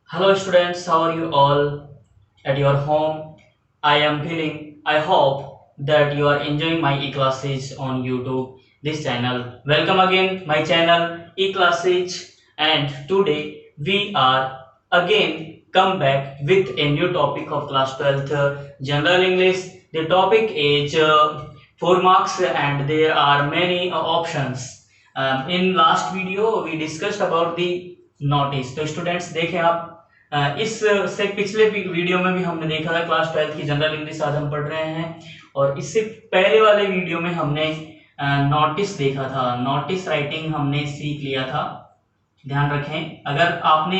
Hello students, how are you all at your home? I am feeling, I hope that you are enjoying my e-classes on YouTube, this channel. Welcome again my channel e-classes, and today we are again come back with a new topic of class 12th general English. The topic is 4 marks and there are many options. In last video we discussed about the notice. तो students देखें आप इस से पिछले video में भी हमने देखा था क्लास 12 की जनरल इंग्लिश आज हम पढ़ रहे हैं और इससे पहले वाले वीडियो में हमने नोटिस देखा था। नोटिस राइटिंग हमने सीख लिया था। ध्यान रखें, अगर आपने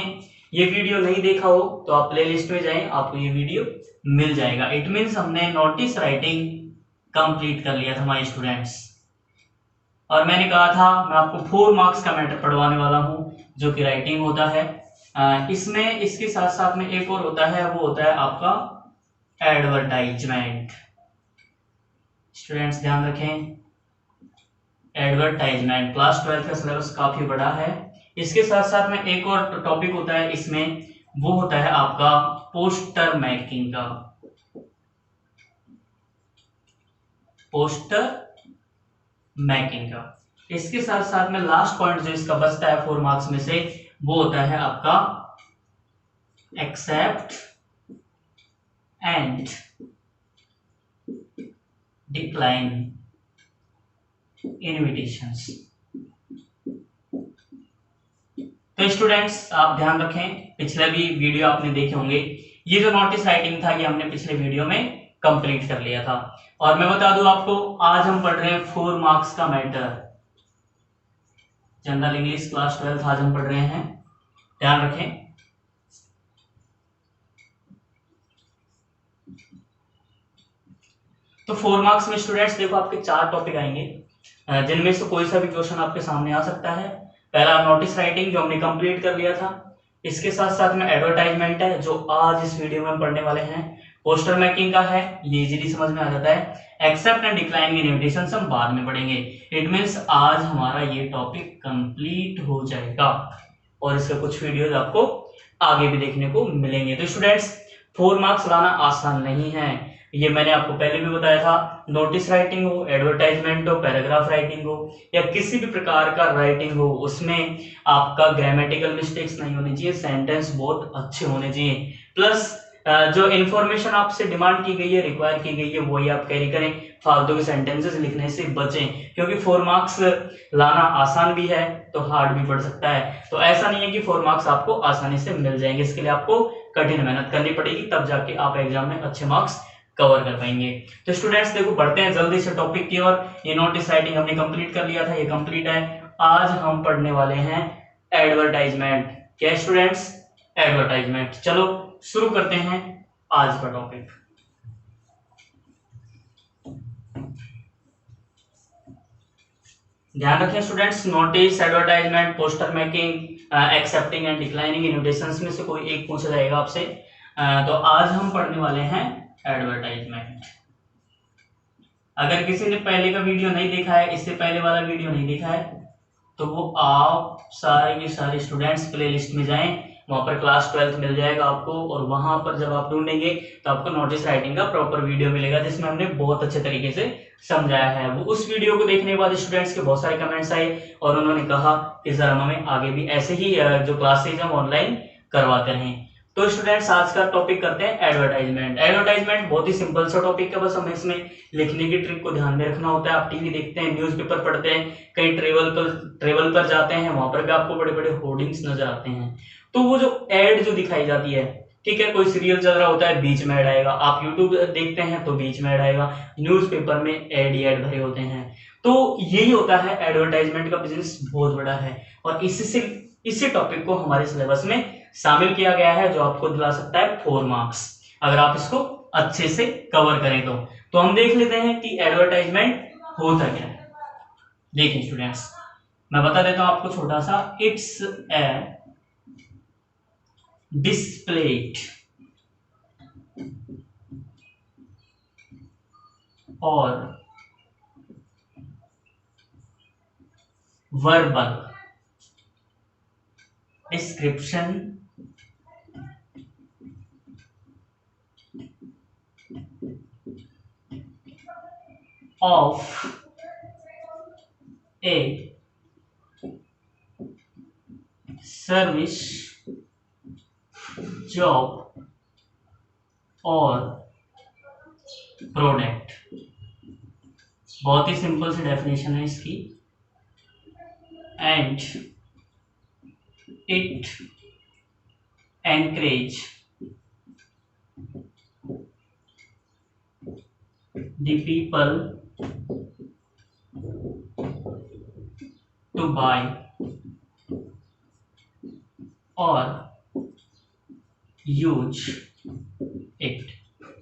ये वीडियो नहीं देखा हो तो आप प्लेलिस्ट में जाएं, आपको ये वीडियो मिल जाएगा। इट मीन्स हमने नोटिस राइटिंग कंप्लीट कर लिया था माय स्टूडेंट्स। और मैंने कहा था मैं आपको 4 मार्क्स का मैटर पढ़वाने वाला हूं जो कि राइटिंग होता है। इसमें इसके साथ साथ में एक और होता है, वो होता है आपका एडवर्टाइजमेंट। स्टूडेंट्स ध्यान रखें, एडवर्टाइजमेंट क्लास 12 का सिलेबस काफी बड़ा है। इसके साथ साथ में एक और टॉपिक होता है इसमें, वो होता है आपका पोस्टर मेकिंग का। पोस्टर मेकिंग का इसके साथ साथ में लास्ट पॉइंट जो इसका बचता है 4 मार्क्स में से, वो होता है आपका एक्सेप्ट एंड डिक्लाइन इनविटेशंस। तो स्टूडेंट्स आप ध्यान रखें, पिछले भी वीडियो आपने देखे होंगे, ये जो नोटिस राइटिंग था ये हमने पिछले वीडियो में कंप्लीट कर लिया था। और मैं बता दूं आपको, आज हम पढ़ रहे हैं 4 मार्क्स का मैटर, जनरल इंग्लिश क्लास 12 आज हम पढ़ रहे हैं। ध्यान रखें, तो 4 मार्क्स में स्टूडेंट्स देखो आपके 4 टॉपिक आएंगे, जिनमें से कोई सा भी क्वेश्चन आपके सामने आ सकता है। पहला नोटिस राइटिंग जो हमने कंप्लीट कर लिया था, इसके साथ साथ में एडवर्टाइजमेंट है जो आज इस वीडियो में हम पढ़ने वाले हैं। पोस्टर मेकिंग का है, ये इजीली समझ में आ जाता है। एक्सेप्ट एंड डिक्लाइन इनविटेशन हम बाद में पढ़ेंगे। इट मींस आज हमारा ये टॉपिक कंप्लीट हो जाएगा और इसके कुछ वीडियोस आपको आगे भी देखने को मिलेंगे। तो स्टूडेंट्स 4 मार्क्स लाना आसान नहीं है, ये मैंने आपको पहले भी बताया था। नोटिस राइटिंग हो, एडवर्टाइजमेंट हो, पैराग्राफ राइटिंग हो या किसी भी प्रकार का राइटिंग हो, उसमें आपका ग्रामेटिकल मिस्टेक्स नहीं होनी चाहिए, सेंटेंस बहुत अच्छे होने चाहिए। प्लस जो इन्फॉर्मेशन आपसे डिमांड की गई है, रिक्वायर की गई है, वही आप कैरी करें। फालतू के सेंटेंसेस लिखने से बचें, क्योंकि 4 मार्क्स लाना आसान भी है तो हार्ड भी पड़ सकता है। तो ऐसा नहीं है कि 4 मार्क्स आपको आसानी से मिल जाएंगे, इसके लिए आपको कठिन मेहनत करनी पड़ेगी, तब जाके आप एग्जाम में अच्छे मार्क्स कवर कर पाएंगे। तो स्टूडेंट्स देखो बढ़ते हैं जल्दी से टॉपिक की ओर। ये नोटिस राइटिंग हमने कंप्लीट कर लिया था, ये कंप्लीट है। आज हम पढ़ने वाले हैं एडवर्टाइजमेंट। क्या स्टूडेंट्स? एडवर्टाइजमेंट। चलो शुरू करते हैं आज का टॉपिक। ध्यान रखें students, notice, advertisement, poster making, accepting and declining invitations में से कोई एक पूछा जाएगा आपसे। तो आज हम पढ़ने वाले हैं एडवर्टाइजमेंट। अगर किसी ने पहले का वीडियो नहीं देखा है, इससे पहले वाला वीडियो नहीं देखा है, तो वो आप सारे के सारे स्टूडेंट्स प्ले लिस्ट में जाएं, वहां पर क्लास 12 मिल जाएगा आपको। और वहां पर जब आप ढूंढेंगे तो आपको नोटिस राइटिंग का प्रॉपर वीडियो मिलेगा, जिसमें हमने बहुत अच्छे तरीके से समझाया है। वो उस वीडियो को देखने के बाद स्टूडेंट्स के बहुत सारे कमेंट्स आए और उन्होंने कहा कि सर हमें आगे भी ऐसे ही जो क्लासेज हम ऑनलाइन करवाते रहें। तो स्टूडेंट्स आज का टॉपिक करते हैं एडवर्टाइजमेंट। एडवर्टाइजमेंट बहुत ही सिंपल सा टॉपिक है, बस हमें इसमें लिखने की ट्रिक को ध्यान में रखना होता है। आप टीवी देखते हैं, न्यूज़पेपर पढ़ते हैं, कहीं ट्रेवल पर जाते हैं, वहां पर भी आपको बड़े बड़े होर्डिंग्स नजर आते हैं। तो वो जो एड जो दिखाई जाती है, ठीक है, कोई सीरियल चल रहा होता है बीच में ऐड आएगा, आप यूट्यूब देखते हैं तो बीच में ऐड आएगा, न्यूज़पेपर में ऐड ही ऐड भरे होते हैं। तो यही होता है, एडवर्टाइजमेंट का बिजनेस बहुत बड़ा है और इसी टॉपिक को हमारे सिलेबस में शामिल किया गया है, जो आपको दिला सकता है 4 मार्क्स अगर आप इसको अच्छे से कवर करें तो हम देख लेते हैं कि एडवर्टाइजमेंट होता क्या है। देखिए स्टूडेंट्स, मैं बता देता हूं आपको छोटा सा। It's a displayed or verbal description of a service, job or product. बहुत ही सिंपल सी डेफिनेशन है इसकी। And it encourage the people to buy or use it.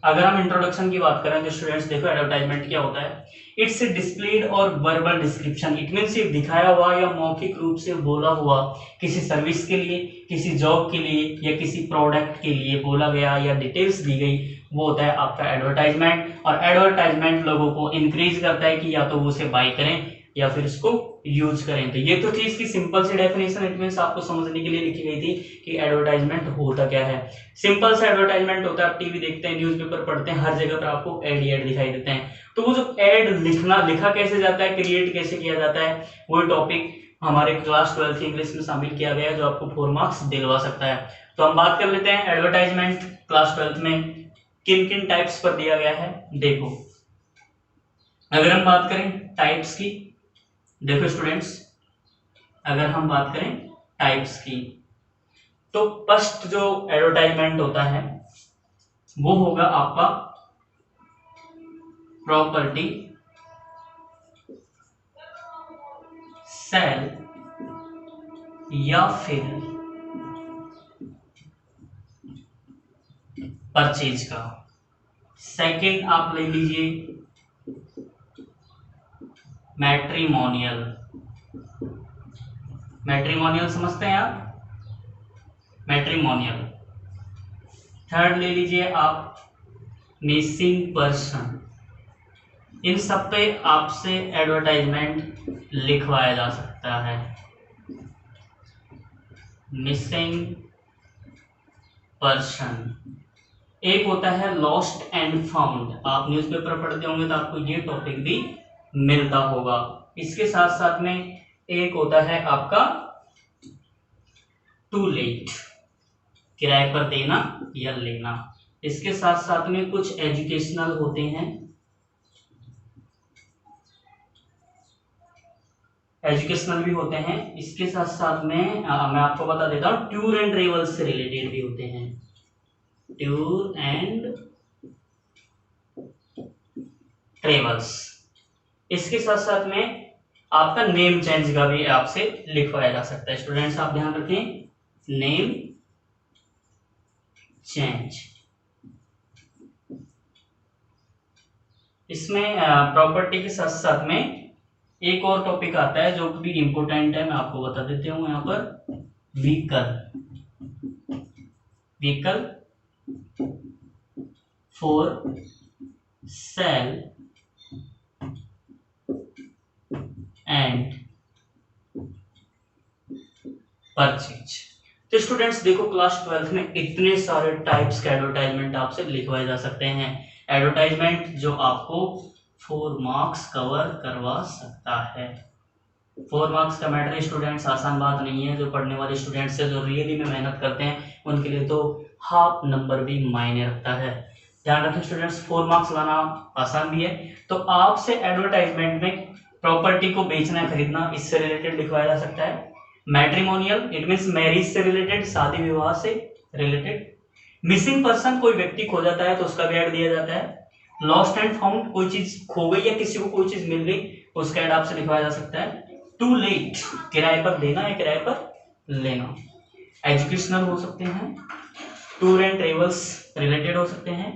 अगर हम इंट्रोडक्शन की बात करें तो स्टूडेंट्स देखो, एडवर्टाइजमेंट क्या होता है? इट्स डिस्प्लेड और वर्बल डिस्क्रिप्शन। इट मीन्स ये दिखाया हुआ या मौखिक रूप से बोला हुआ किसी सर्विस के लिए, किसी जॉब के लिए या किसी प्रोडक्ट के लिए बोला गया या डिटेल्स दी गई, वो होता है आपका एडवर्टाइजमेंट। और एडवर्टाइजमेंट लोगों को इंक्रीज करता है कि या तो वो उसे बाय करें या फिर इसको यूज करें। तो ये तो थी इसकी सिंपल सी डेफिनेशन। इट मींस आपको समझने के लिए लिखी गई थी कि एडवर्टाइजमेंट होता क्या है। सिंपल सा एडवर्टाइजमेंट होता है, आप टीवी देखते हैं, न्यूज़पेपर पढ़ते हैं, हर जगह पर आपको एड ही एड दिखाई देते हैं। तो वो जो एड लिखा कैसे जाता है, क्रिएट कैसे किया जाता है, वो टॉपिक हमारे क्लास 12 की इंग्लिश में शामिल किया गया है, जो आपको 4 मार्क्स दिलवा सकता है। तो हम बात कर लेते हैं एडवर्टाइजमेंट क्लास 12 में किन किन टाइप्स पर दिया गया है। देखो, अगर हम बात करें टाइप्स की, देखो स्टूडेंट्स, अगर हम बात करें टाइप्स की, तो फर्स्ट जो एडवर्टाइजमेंट होता है वो होगा आपका प्रॉपर्टी सेल या फिर परचेज का। सेकंड आप ले लीजिए मैट्रिमोनियल। मैट्रिमोनियल समझते हैं आप? मैट्रिमोनियल। थर्ड ले लीजिए आप मिसिंग पर्सन। इन सब पे आपसे एडवर्टाइजमेंट लिखवाया जा सकता है। Missing person. एक होता है लॉस्ट एंड फाउंड। आप न्यूज़पेपर पढ़ते होंगे तो आपको ये टॉपिक भी मिलता होगा। इसके साथ साथ में एक होता है आपका टू लेट, किराए पर देना या लेना। इसके साथ साथ में कुछ एजुकेशनल होते हैं, एजुकेशनल भी होते हैं। इसके साथ साथ में मैं आपको बता देता हूँ, टूर एंड ट्रेवल्स से रिलेटेड भी होते हैं। Tour and travels. इसके साथ साथ में आपका नेम चेंज का भी आपसे लिखवाया जा सकता है। स्टूडेंट्स आप ध्यान रखें, नेम चेंज। इसमें प्रॉपर्टी के साथ साथ में एक और टॉपिक आता है जो भी इंपोर्टेंट है, मैं आपको बता देती हूँ यहाँ पर। Vehicle. Vehicle for sale and purchase. तो स्टूडेंट्स देखो, क्लास 12 में इतने सारे टाइप्स के एडवर्टाइजमेंट आपसे लिखवाए जा सकते हैं। एडवर्टाइजमेंट जो आपको 4 मार्क्स कवर करवा सकता है। 4 मार्क्स का मैटर स्टूडेंट्स आसान बात नहीं है। जो पढ़ने वाले स्टूडेंट्स हैं, जो रियली में मेहनत करते हैं, उनके लिए तो हाफ नंबर भी मायने रखता है। ध्यान रखें स्टूडेंट्स, 4 मार्क्स लाना आसान भी है। तो आपसे एडवर्टाइजमेंट में प्रॉपर्टी को बेचना खरीदना, इससे रिलेटेड लिखवाया जा सकता है। मैट्रिमोनियल, इट मींस मैरिज से रिलेटेड, शादी विवाह से रिलेटेड। मिसिंग पर्सन, कोई व्यक्ति खो जाता है तो उसका भी ऐड दिया जाता है। लॉस्ट एंड फाउंड, कोई चीज खो गई या किसी को कोई चीज मिल गई, उसका ऐड आपसे लिखवाया जा सकता है। टू लेट, किराए पर देना या किराए पर लेना। एजुकेशनल हो सकते हैं, टूर एंड ट्रेवल्स रिलेटेड हो सकते हैं,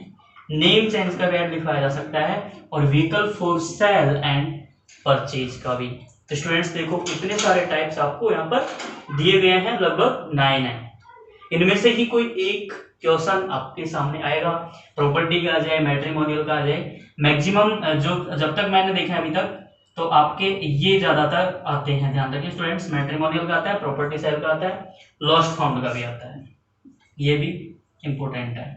नेम चेंज का भी ऐड लिखवाया जा सकता है, और vehicle for sale and purchase का भी। तो स्टूडेंट्स देखो, इतने सारे टाइप्स आपको यहाँ पर दिए गए हैं, लगभग 9 है। इनमें से ही कोई एक क्वेश्चन आपके सामने आएगा, प्रॉपर्टी का आ जाए, मैट्रिमोनियल का आ जाए। मैक्सिमम जो जब तक मैंने देखा अभी तक, तो आपके ये ज्यादातर आते हैं। ध्यान रखिए स्टूडेंट्स, मैट्रिमोनियल का आता है, प्रॉपर्टी सेल का आता है, लॉस्ट फाउंड का भी आता है, ये भी इंपॉर्टेंट है।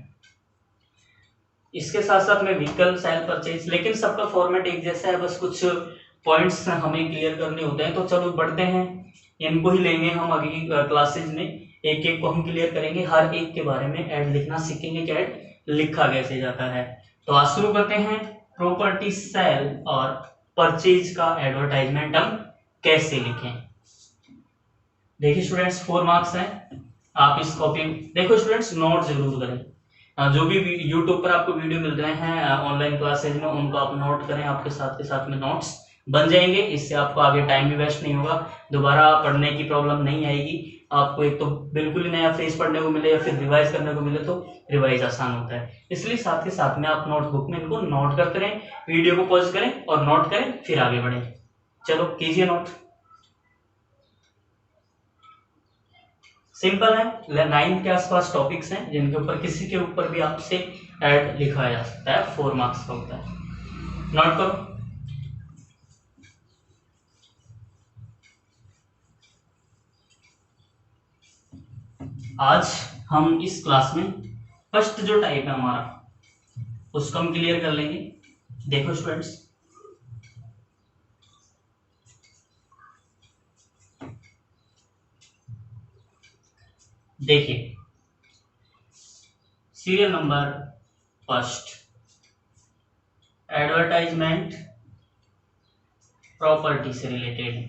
इसके साथ साथ में व्हीकल सेल परचेज, लेकिन सबका फॉर्मेट एक जैसा है, बस कुछ पॉइंट्स हमें क्लियर करने होते हैं। तो चलो बढ़ते हैं, इनको ही लेंगे हम आगे की क्लासेज में, एक एक को हम क्लियर करेंगे, हर एक के बारे में ऐड लिखना सीखेंगे कि ऐड लिखा कैसे जाता है। तो आज शुरू करते हैं, प्रॉपर्टी सेल और परचेज का एडवर्टाइजमेंट हम कैसे लिखें। देखिए स्टूडेंट्स, 4 मार्क्स हैं, आप इस कॉपी देखो स्टूडेंट्स, नोट जरूर करें। जो भी यूट्यूब पर आपको वीडियो मिल रहे हैं ऑनलाइन क्लासेज में, उनको आप नोट करें, आपके साथ के साथ में नोट्स बन जाएंगे। इससे आपको आगे टाइम भी वेस्ट नहीं होगा, दोबारा पढ़ने की प्रॉब्लम नहीं आएगी आपको। एक तो बिल्कुल ही नया फेस पढ़ने को मिले या फिर रिवाइज करने को मिले तो रिवाइज आसान होता है, इसलिए साथ के साथ में आप नोटबुक में इनको नोट करते रहें, वीडियो को पॉज करें और नोट करें, फिर आगे बढ़ें। चलो कीजिए नोट। सिंपल है, 9 के आसपास टॉपिक्स हैं जिनके ऊपर किसी के ऊपर भी आपसे ऐड लिखा जा सकता है, 4 मार्क्स का होता है। नोट करो। आज हम इस क्लास में फर्स्ट जो टाइप है हमारा, उसको हम क्लियर कर लेंगे। देखो स्टूडेंट्स, देखिए serial number first, advertisement property से रिलेटेड है।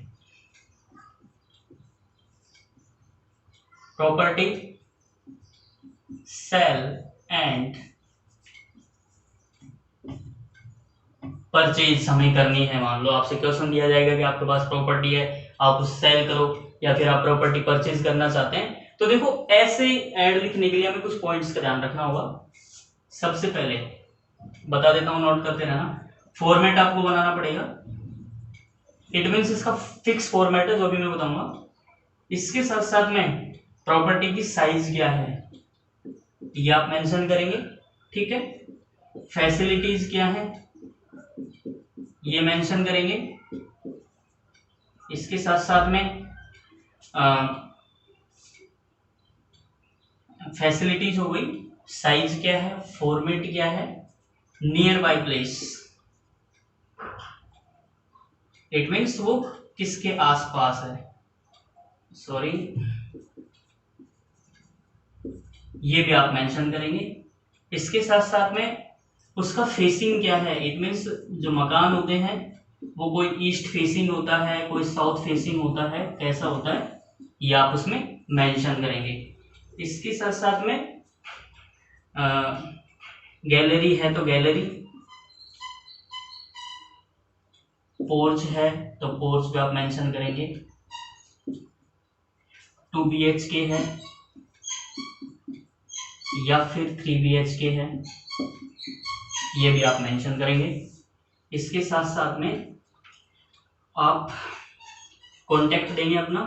प्रॉपर्टी सेल एंड परचेज हमें करनी है। मान लो आपसे क्वेश्चन दिया जाएगा कि आपके पास प्रॉपर्टी है, आप उसे सेल करो या फिर आप प्रॉपर्टी परचेज करना चाहते हैं। तो देखो ऐसे ऐड लिखने के लिए हमें कुछ पॉइंट्स का ध्यान रखना होगा। सबसे पहले बता देता हूं, नोट करते रहना। फॉर्मेट आपको बनाना पड़ेगा, इट मीन्स इसका फिक्स फॉर्मेट है जो भी मैं बताऊंगा। इसके साथ साथ में प्रॉपर्टी की साइज क्या है ये आप मेंशन करेंगे, ठीक है। फैसिलिटीज क्या है ये मेंशन करेंगे। इसके साथ साथ में फैसिलिटीज हो गई, साइज क्या है, फॉर्मेट क्या है, near by place, it means वो किसके आसपास है, सॉरी ये भी आप मेंशन करेंगे। इसके साथ साथ में उसका फेसिंग क्या है, इट मीन्स जो मकान होते हैं वो कोई ईस्ट फेसिंग होता है, कोई साउथ फेसिंग होता है, कैसा होता है ये आप उसमें मेंशन करेंगे। इसके साथ साथ में गैलरी है तो गैलरी, पोर्च है तो पोर्च भी आप मेंशन करेंगे, 2 BHK है या फिर 3 BHK है ये भी आप मेंशन करेंगे। इसके साथ साथ में आप कॉन्टेक्ट देंगे अपना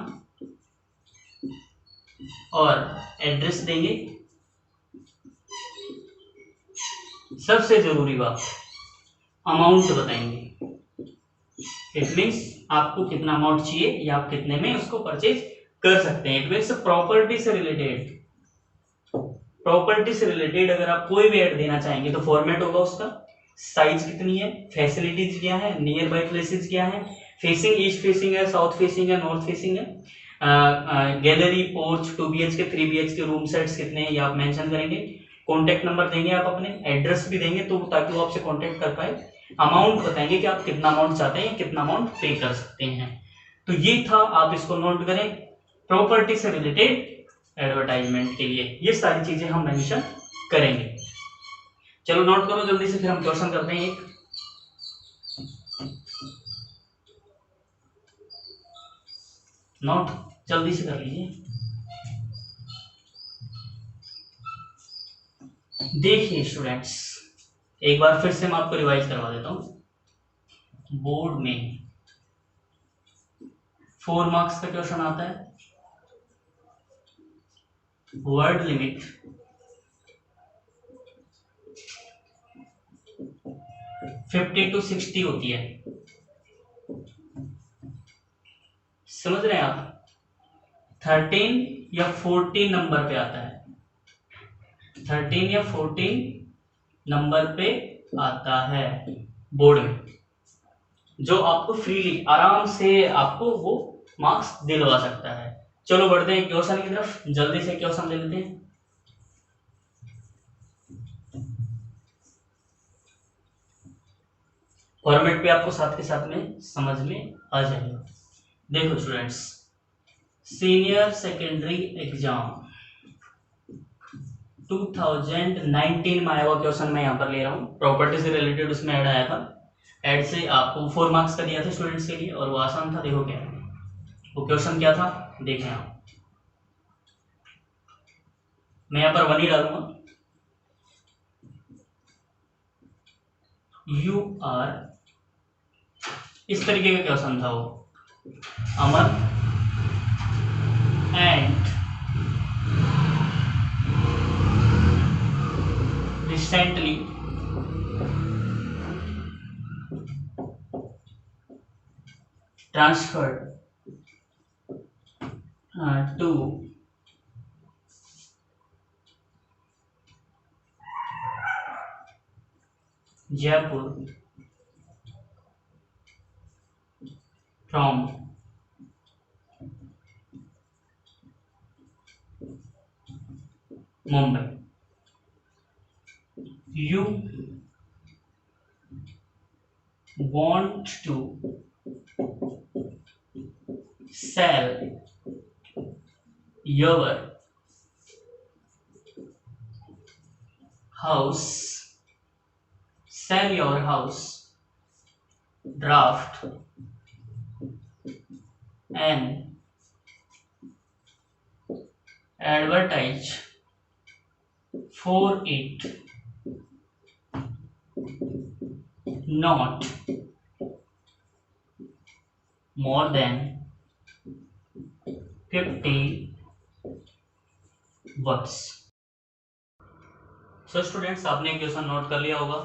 और एड्रेस देंगे। सबसे जरूरी बात, अमाउंट बताएंगे, इट मीन्स आपको कितना अमाउंट चाहिए या आप कितने में उसको परचेज कर सकते हैं। इट मीन्स प्रॉपर्टी से रिलेटेड अगर आप कोई भी ऐड देना चाहेंगे तो फॉर्मेट होगा उसका, साइज कितनी है, फैसिलिटीज क्या है, नियर बाय प्लेसेस क्या है, फेसिंग ईस्ट फेसिंग है, साउथ फेसिंग है, नॉर्थ फेसिंग है, gallery, porch, 2 BHK 3 BHK, room sets कितने हैं ये आप मेंशन करेंगे। कॉन्टेक्ट नंबर देंगे आप अपने, एड्रेस भी देंगे तो ताकि वो आपसे कॉन्टेक्ट कर पाए। अमाउंट बताएंगे कि आप कितना अमाउंट चाहते हैं, कितना अमाउंट पे कर सकते हैं। तो ये था, आप इसको नोट करें, प्रॉपर्टी से रिलेटेड एडवर्टाइजमेंट के लिए ये सारी चीजें हम मेंशन करेंगे। चलो नोट करो जल्दी से, फिर हम क्वेश्चन करते हैं एक। नोट जल्दी से कर लीजिए। देखिए स्टूडेंट्स, एक बार फिर से मैं आपको रिवाइज करवा देता हूं। बोर्ड में 4 मार्क्स का क्वेश्चन आता है, वर्ड लिमिट 50 to 60 होती है, समझ रहे हैं आप। 13 या 14 नंबर पे आता है, 13 या 14 नंबर पे आता है बोर्ड में, जो आपको फ्रीली आराम से आपको वो मार्क्स दिलवा सकता है। चलो बढ़ते हैं क्वेश्चन की तरफ, जल्दी से क्वेश्चन ले लेते हैं। फॉर्मेट पे आपको साथ के साथ में समझ में आ जाएगा। देखो स्टूडेंट्स, सीनियर सेकेंडरी एग्जाम 2019 में आया हुआ क्वेश्चन मैं यहाँ पर ले रहा हूँ, प्रॉपर्टी से रिलेटेड उसमें ऐड आया था। ऐड से आपको 4 मार्क्स का दिया था स्टूडेंट्स के लिए, और वो आसान था। देखो क्या वो क्वेश्चन क्या था, देखें आप। मैं यहाँ पर 1 ही डालूंगा। यू आर, इस तरीके का क्वेश्चन था वो। Aman and recently transferred to Jaipur from Mumbai. You want to sell your house, sell your house, draft and advertise for it, not more than 50 words. So students, आपने क्वेश्चन नोट कर लिया होगा।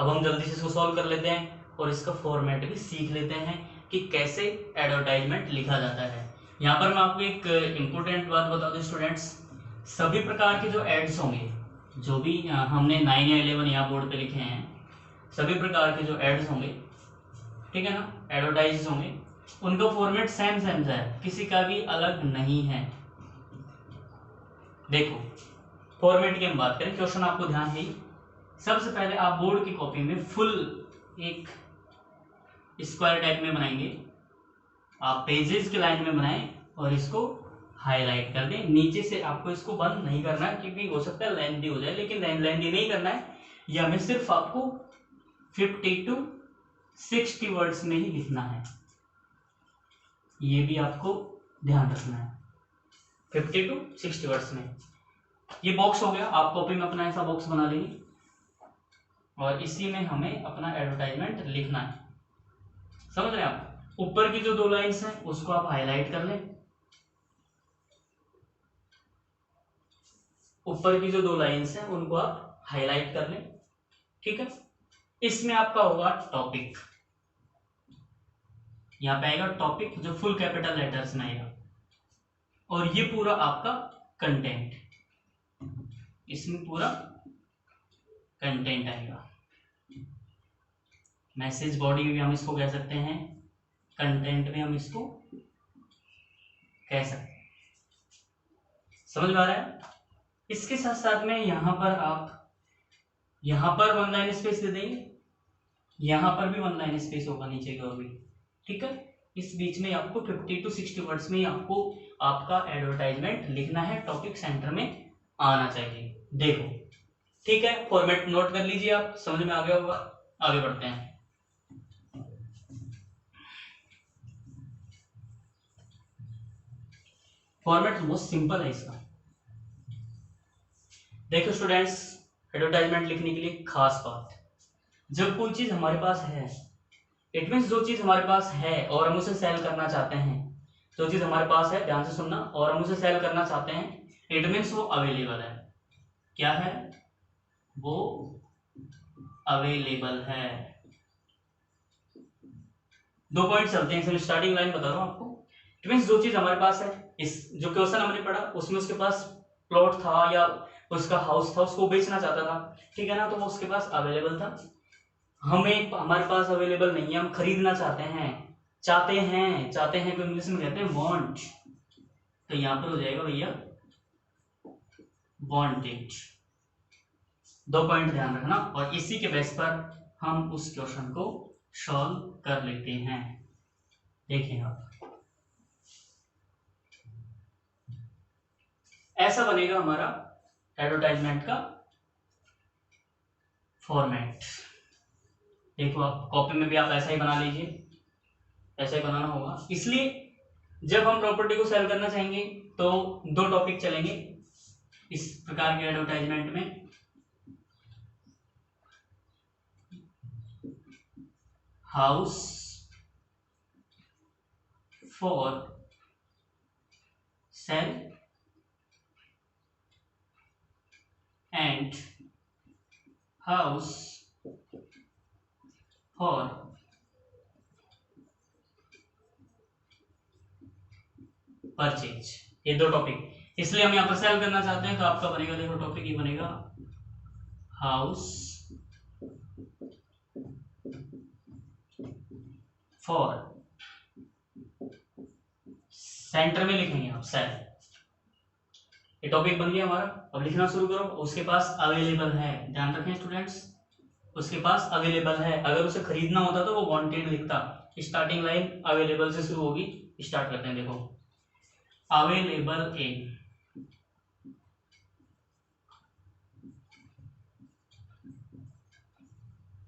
अब हम जल्दी से इसको सॉल्व कर लेते हैं और इसका फॉर्मेट भी सीख लेते हैं कि कैसे एडवर्टाइजमेंट लिखा जाता है। यहाँ पर मैं आपको एक इम्पोर्टेंट बात बता दूं स्टूडेंट्स, सभी प्रकार के जो एड्स होंगे, जो भी हमने 9 या 11 यहाँ बोर्ड पे लिखे हैं, सभी प्रकार के जो एड्स होंगे, ठीक है ना, एडवर्टाइज होंगे, उनका फॉर्मेट सेम सेम है, किसी का भी अलग नहीं है। देखो फॉर्मेट की हम बात करें, क्वेश्चन आपको ध्यान है। सबसे पहले आप बोर्ड की कॉपी में फुल एक स्क्वायर टाइप में बनाएंगे, आप पेजेस की लाइन में बनाएं और इसको हाईलाइट कर दें। नीचे से आपको इसको बंद नहीं करना है, क्योंकि हो सकता है लेंथी हो जाए, लेकिन लेंथी नहीं करना है। या हमें सिर्फ आपको 50 to 60 वर्ड्स में ही लिखना है, ये भी आपको ध्यान रखना है, 50 to 60 वर्ड्स में। ये बॉक्स हो गया, आप कॉपी में अपना ऐसा बॉक्स बना लेंगे और इसी में हमें अपना एडवर्टाइजमेंट लिखना है। समझ रहे हैं आप? ऊपर की जो 2 लाइंस हैं उसको आप हाईलाइट कर लें, ऊपर की जो 2 लाइंस हैं उनको आप हाईलाइट कर लें, ठीक है। इसमें आपका होगा टॉपिक, यहाँ पे आएगा टॉपिक जो फुल कैपिटल लेटर्स में आएगा, और ये पूरा आपका कंटेंट, इसमें पूरा कंटेंट आएगा। मैसेज बॉडी भी हम इसको कह सकते हैं, कंटेंट भी हम इसको कह सकते हैं। समझ में आ रहा है? इसके साथ साथ में यहाँ पर आप यहाँ पर 1 लाइन स्पेस दे देंगे, यहाँ पर भी 1 लाइन स्पेस होगा नीचे की ओर भी, ठीक है। इस बीच में आपको 50 to 60 वर्ड्स में आपको आपका एडवर्टाइजमेंट लिखना है, टॉपिक सेंटर में आना चाहिए। देखो ठीक है, फॉर्मेट नोट कर लीजिए आप, समझ में आ गया होगा। आगे बढ़ते हैं। फॉर्मेट बहुत सिंपल है इसका। देखो स्टूडेंट्स, एडवर्टाइजमेंट लिखने के लिए खास बात, जब कोई चीज हमारे पास है, इट मीन्स जो चीज हमारे पास है और हम उसे सेल करना चाहते हैं, जो चीज हमारे पास है, ध्यान से सुनना, और हम उसे सेल करना चाहते हैं, इट मीन्स वो अवेलेबल है। क्या है? वो अवेलेबल है। 2 पॉइंट चलते हैं, इसमें स्टार्टिंग लाइन बता रहा हूं आपको। इट मीन्स जो चीज हमारे पास है, इस जो क्वेश्चन हमने पढ़ा उसमें उसके पास प्लॉट था या उसका हाउस था, उसको बेचना चाहता था, ठीक है ना, तो वो उसके पास अवेलेबल था। हमें हमारे पास अवेलेबल नहीं है, हम खरीदना चाहते हैं को इंग्लिश में कहते हैं वांट। तो यहां पर हो जाएगा भैया वांटेड। 2 पॉइंट ध्यान रखना, और इसी के बेस पर हम उस क्वेश्चन को सॉल्व कर लेते हैं। देखें आप, ऐसा बनेगा हमारा एडवर्टाइजमेंट का फॉर्मेट। देखो आप कॉपी में भी आप ऐसा ही बना लीजिए, ऐसा ही बनाना होगा। इसलिए जब हम प्रॉपर्टी को सेल करना चाहेंगे तो 2 टॉपिक चलेंगे इस प्रकार के एडवर्टाइजमेंट में। House for cell and house for purchase. ये 2 टॉपिक, इसलिए हम यहां पर सेल करना चाहते हैं, तो आपका बनेगा, देखो टॉपिक ये बनेगा हाउस फॉर, सेंटर में लिखेंगे आप सेल। ये टॉपिक बन गया हमारा। अब लिखना शुरू करो। उसके पास अवेलेबल है, ध्यान रखें स्टूडेंट्स, उसके पास अवेलेबल है। अगर उसे खरीदना होता तो वो वांटेड लिखता। स्टार्टिंग लाइन अवेलेबल से शुरू होगी। स्टार्ट करते हैं, देखो available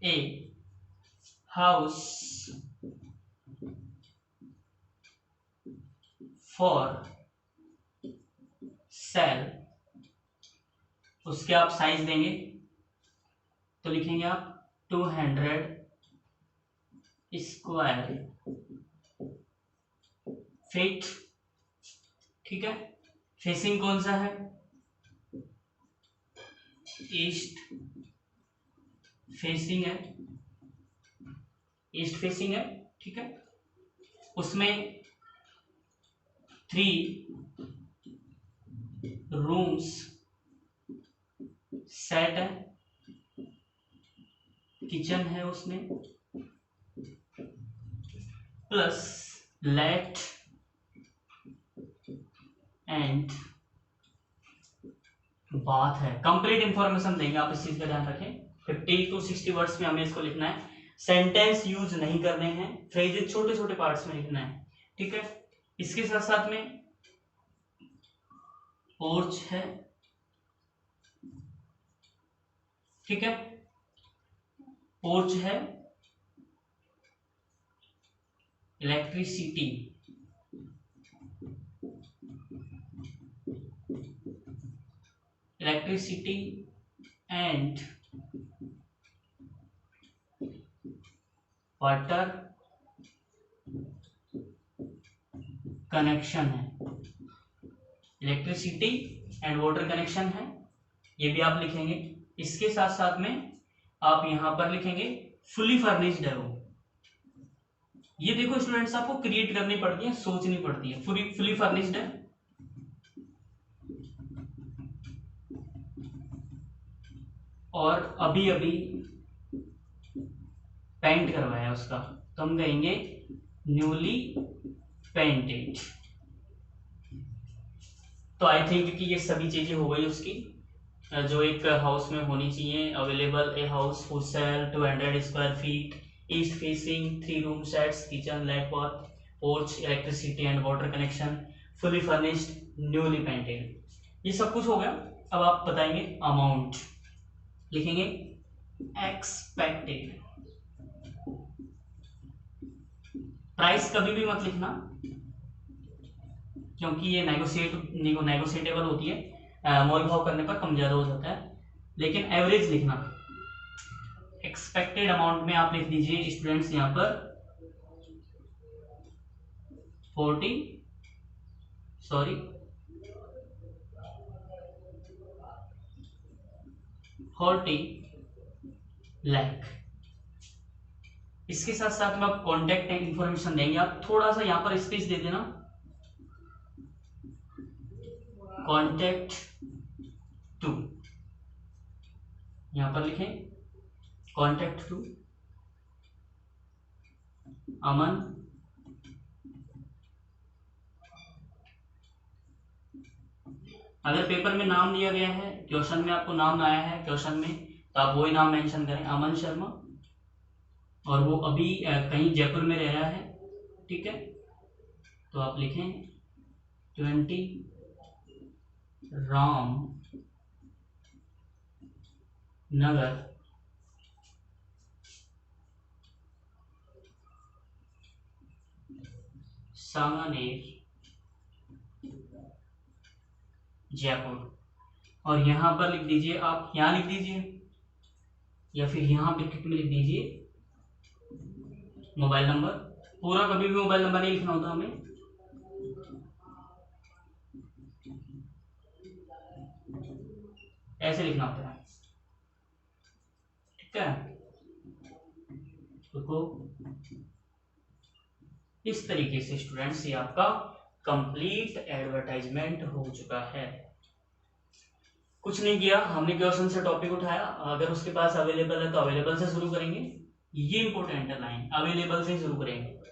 a house for cell. उसके आप साइज देंगे तो लिखेंगे आप 200 स्क्वायर फीट, ठीक है। फेसिंग कौन सा है, ईस्ट फेसिंग है, ईस्ट फेसिंग है, ठीक है। उसमें 3 रूम्स सेट है, किचन है उसमें, प्लस लेट एंड बात है। कंप्लीट इंफॉर्मेशन देंगे आप, इस चीज का ध्यान रखें। 50 to 60 वर्ड्स में हमें इसको लिखना है। सेंटेंस यूज नहीं करने हैं, फ्रेजेस छोटे छोटे पार्ट्स में लिखना है, ठीक है। इसके साथ साथ में पोर्च है, ठीक है, पोर्च है, इलेक्ट्रिसिटी, एंड वाटर कनेक्शन है। इलेक्ट्रिसिटी एंड वाटर कनेक्शन है, ये भी आप लिखेंगे। इसके साथ साथ में आप यहां पर लिखेंगे फुली फर्निश्ड है वो। ये देखो स्टूडेंट्स, आपको क्रिएट करनी पड़ती है, सोचनी पड़ती है। फुली फर्निश्ड है, और अभी अभी पेंट करवाया उसका, तो हम कहेंगे न्यूली पेंटेड। तो आई थिंक कि ये सभी चीजें हो गई उसकी, जो एक हाउस में होनी चाहिए। Available a house for sale, 200 square feet, east facing, 3 room sets, kitchen, lat bath, porch, electricity and water connection, fully furnished, newly painted. ये सब कुछ हो गया। अब आप बताएंगे अमाउंट, लिखेंगे एक्सपेक्टेड। प्राइस कभी भी मत लिखना, क्योंकि ये नेगोशिएटेबल होती है, मोल भाव करने पर कम ज्यादा हो जाता है, लेकिन एवरेज लिखना। एक्सपेक्टेड अमाउंट में आप लिख दीजिए स्टूडेंट्स यहां पर 40 लाख। इसके साथ साथ में आप कॉन्टेक्ट इंफॉर्मेशन देंगे। आप थोड़ा सा यहां पर स्पेस दे देना, कॉन्टेक्ट टू, यहां पर लिखें कॉन्टेक्ट टू अमन अगर पेपर में नाम दिया गया है, क्वेश्चन में आपको नाम आया है क्वेश्चन में, तो आप वही नाम मेंशन करें, अमन शर्मा, और वो अभी कहीं जयपुर में रह रहा है, ठीक है। तो आप लिखें 20 राम नगर सांगानेर जयपुर, और यहां पर लिख दीजिए, आप यहां लिख दीजिए या फिर यहां ब्रैकेट में लिख दीजिए मोबाइल नंबर। पूरा कभी भी मोबाइल नंबर नहीं लिखना होता हमें, ऐसे लिखना होता है, ठीक है। देखो इस तरीके से स्टूडेंट्स ये आपका कंप्लीट एडवर्टाइजमेंट हो चुका है। कुछ नहीं किया हमने, क्वेश्चन से टॉपिक उठाया, अगर उसके पास अवेलेबल है तो अवेलेबल से शुरू करेंगे, ये इंपॉर्टेंट है लाइन, अवेलेबल से शुरू करेंगे।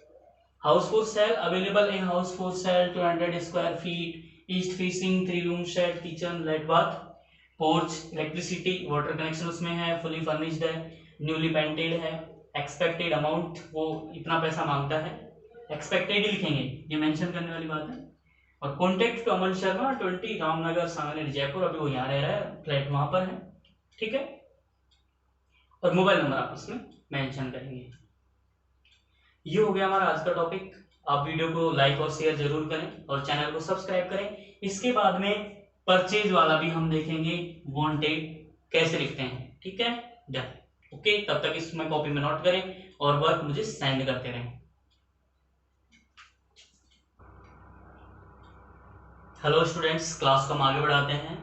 House for sale available in house for sale 200 square feet, east facing 3 room shed kitchen lat bath porch, electricity water connection उसमें है, फुली फर्निश्ड है, न्यूली पेंटेड है, एक्सपेक्टेड अमाउंट वो इतना पैसा मांगता है, एक्सपेक्टेड ही लिखेंगे, ये मेंशन करने वाली बात है। और कॉन्टेक्ट टू अमन शर्मा 20 रामनगर सांगानेर जयपुर, अभी वो यहाँ रह रहा है, फ्लैट वहां पर है, ठीक है। और मोबाइल नंबर आप इसमें मेंशन करेंगे। ये हो गया हमारा आज का टॉपिक। आप वीडियो को लाइक और शेयर जरूर करें और चैनल को सब्सक्राइब करें। इसके बाद में परचेज वाला भी हम देखेंगे, वांटेड कैसे लिखते हैं, ठीक है। Done, okay. तब तक इसमें कॉपी में नोट करें और वर्क मुझे सेंड करते रहें। हेलो स्टूडेंट्स, क्लास को हम आगे बढ़ाते हैं।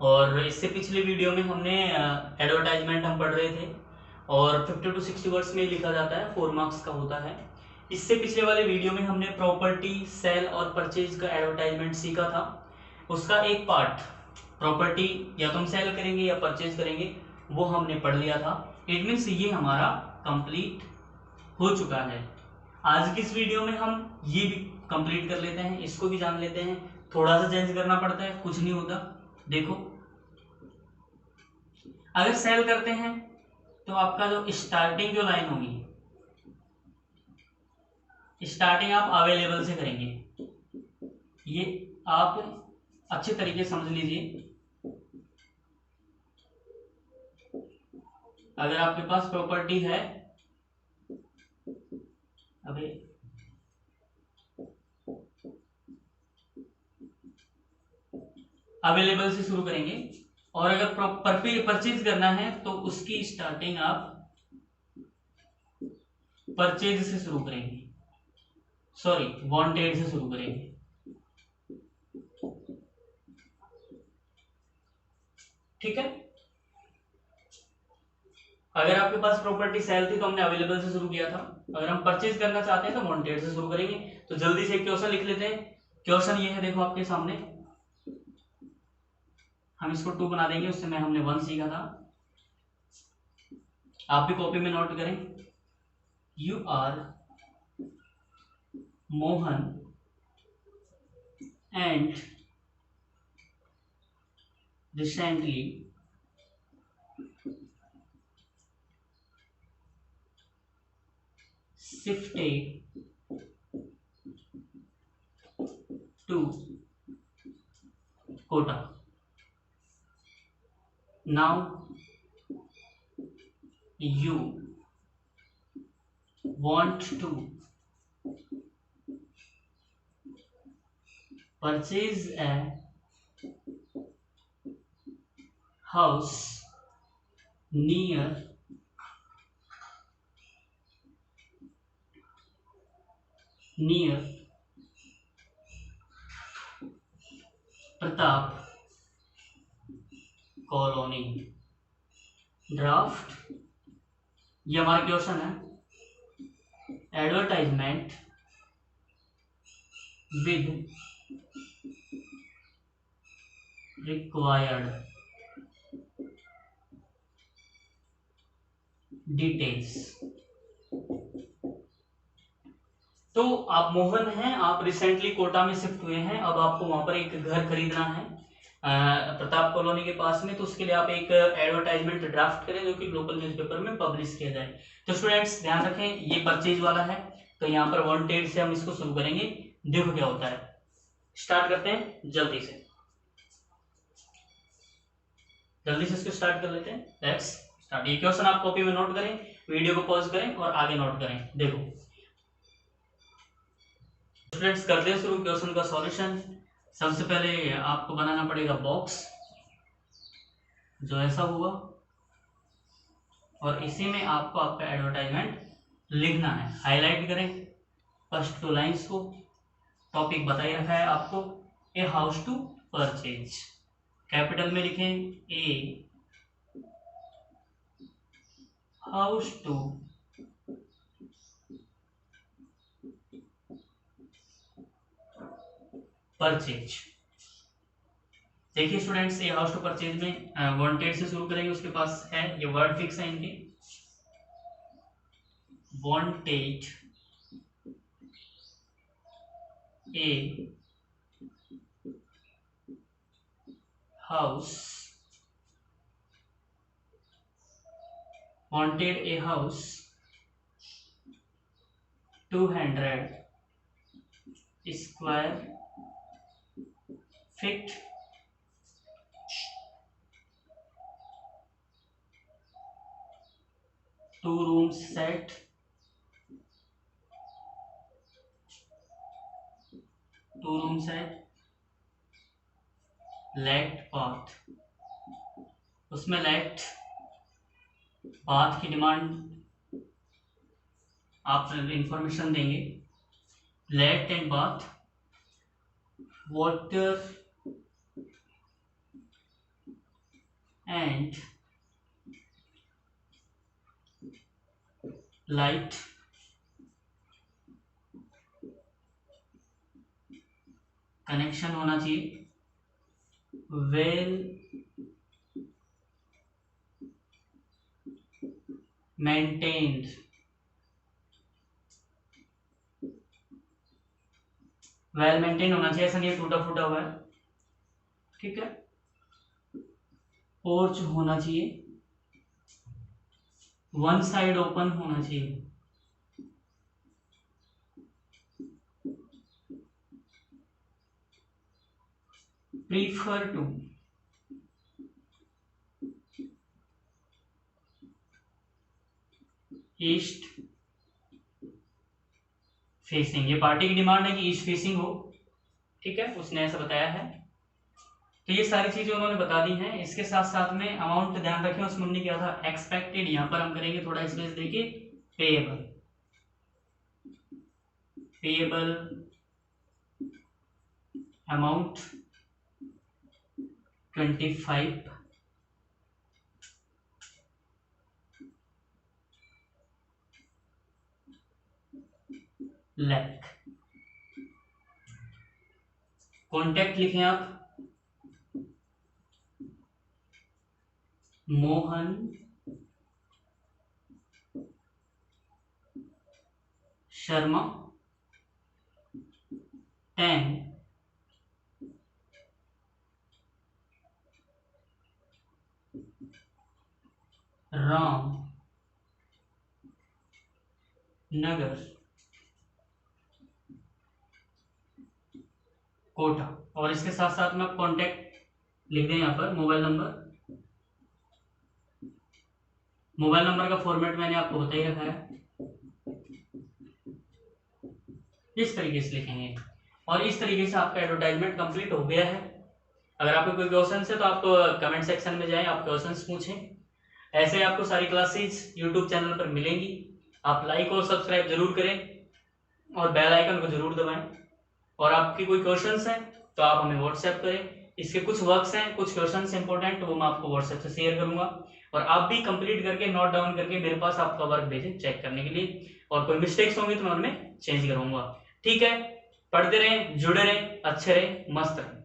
और इससे पिछले वीडियो में हमने एडवर्टाइजमेंट हम पढ़ रहे थे, और 50 to 60 वर्ड्स में लिखा जाता है, 4 मार्क्स का होता है। इससे पिछले वाले वीडियो में हमने प्रॉपर्टी सेल और परचेज का एडवर्टाइजमेंट सीखा था। उसका एक पार्ट प्रॉपर्टी या तो हम सेल करेंगे या परचेज करेंगे, वो हमने पढ़ लिया था। इट मीन्स ये हमारा कंप्लीट हो चुका है। आज की इस वीडियो में हम ये भी कंप्लीट कर लेते हैं, इसको भी जान लेते हैं। थोड़ा सा चेंज करना पड़ता है, कुछ नहीं होता। देखो अगर सेल करते हैं तो आपका जो स्टार्टिंग जो लाइन होगी, स्टार्टिंग आप अवेलेबल से करेंगे, ये आप अच्छे तरीके से समझ लीजिए। अगर आपके पास प्रॉपर्टी है, अभी अवेलेबल से शुरू करेंगे, और अगर परचेज करना है तो उसकी स्टार्टिंग आप परचेज से शुरू करेंगे, सॉरी वांटेड से शुरू करेंगे, ठीक है। अगर आपके पास प्रॉपर्टी सेल थी तो हमने अवेलेबल से शुरू किया था, अगर हम परचेज करना चाहते हैं तो वांटेड से शुरू करेंगे। तो जल्दी से क्वेश्चन लिख लेते हैं। क्वेश्चन ये है, देखो आपके सामने, हम इसको 2 बना देंगे, उससे में हमने 1 सीखा था। आप भी कॉपी में नोट करें। You are Mohan and recently shifted to Kota. Now you want to purchase a house near Pratap colony. Draft, ये हमारा क्वेश्चन है। Advertisement with required details. तो आप मोहन हैं, आप रिसेंटली कोटा में शिफ्ट हुए हैं, अब आपको वहां पर एक घर खरीदना है प्रताप कॉलोनी के पास में, तो उसके लिए आप एक एडवर्टाइजमेंट ड्राफ्ट करें जो कि लोकल न्यूज़पेपर में पब्लिश किया जाए। तो स्टूडेंट्स ध्यान रखें, ये परचेज वाला है, तो यहाँ पर वांटेड से हम इसको शुरू करेंगे। देखो क्या होता है, स्टार्ट करते हैं जल्दी से, जल्दी से इसको स्टार्ट कर लेते हैं। Let's start. ये क्वेश्चन आप कॉपी में नोट करें, वीडियो को पॉज करें और आगे नोट करें। देखो स्टूडेंट्स करते हैं शुरू क्वेश्चन का सॉल्यूशन। सबसे पहले आपको बनाना पड़ेगा बॉक्स जो ऐसा होगा, और इसी में आपको आपका एडवर्टाइजमेंट लिखना है। हाईलाइट करें फर्स्ट 2 लाइंस को। टॉपिक बता ही रखा है आपको, a house to purchase. Capital में लिखें ए हाउस टू परचेज। देखिए स्टूडेंट्स, ये हाउस टू परचेज में वांटेड से शुरू करेंगे, उसके पास है ये वर्ड फिक्स है इनके, wanted a house, wanted a house 200 square feet, two room set, lat bath. उसमें लेट बाथ की डिमांड आप इंफॉर्मेशन देंगे, lat and bath water and light connection होना चाहिए, वेल मेंटेन्ड, वेल मेंटेन होना चाहिए, ऐसा नहीं है टूटा फूटा हुआ है, ठीक है। पोर्च होना चाहिए, वन साइड ओपन होना चाहिए, प्रीफर टू ईस्ट फेसिंग। ये पार्टी की डिमांड है कि ईस्ट फेसिंग हो, ठीक है, उसने ऐसा बताया है। तो ये सारी चीजें उन्होंने बता दी हैं। इसके साथ साथ में अमाउंट ध्यान रखें, उसमें उन्होंने क्या था एक्सपेक्टेड, यहां पर हम करेंगे थोड़ा स्पेस देके payable, payable amount 25 lakh. Contact लिखें आप मोहन शर्मा 10 राम नगर कोटा। और इसके साथ साथ में आप कॉन्टैक्ट लिख दें यहाँ पर, मोबाइल नंबर। मोबाइल नंबर का फॉर्मेट मैंने आपको बता ही रखा है, इस तरीके से लिखेंगे। और इस तरीके से आपका एडवर्टाइजमेंट कंप्लीट हो गया है। अगर आपको कोई क्वेश्चन है तो आप कमेंट सेक्शन में जाएं, आप क्वेश्चंस पूछें। ऐसे आपको सारी क्लासेस यूट्यूब चैनल पर मिलेंगी। आप लाइक और सब्सक्राइब जरूर करें और बेल आइकन को जरूर दबाएं। और आपके कोई क्वेश्चंस हैं तो आप हमें व्हाट्सएप करें। इसके कुछ वर्क्स हैं, कुछ क्वेश्चंस इंपॉर्टेंट, वो मैं आपको व्हाट्सएप से शेयर करूंगा, और आप भी कंप्लीट करके नोट डाउन करके मेरे पास आपका वर्क भेजें चेक करने के लिए। और कोई मिस्टेक्स होंगी तो मैं उनमें चेंज करूंगा, ठीक है। पढ़ते रहें, जुड़े रहें, अच्छे रहें, मस्त रहें।